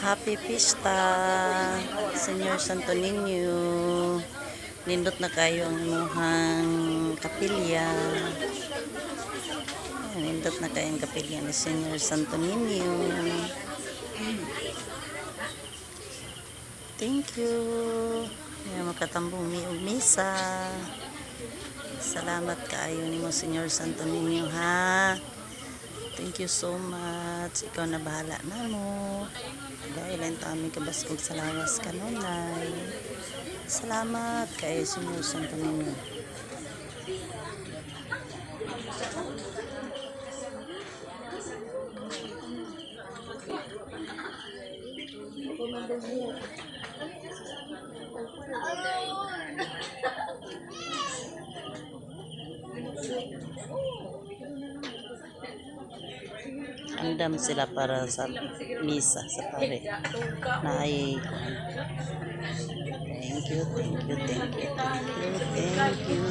Happy Pista, Senyor Santo Niño. Nindot na kayo ang imuhang kapilya. Nindot na kayo ang kapilya ni Senyor Santo Niño. Thank you. Makatambong misa. Salamat kaayo nimo Senyor Santo Niño ha. Thank you so much. Ikaw na bahala na mo. Dahil ang taming kabaskog sa lawas kanunay. Salamat kay Senyor Santo Niño. Andam sila para sa misa sa pare na ay thank you, thank you, thank you, thank you, thank you.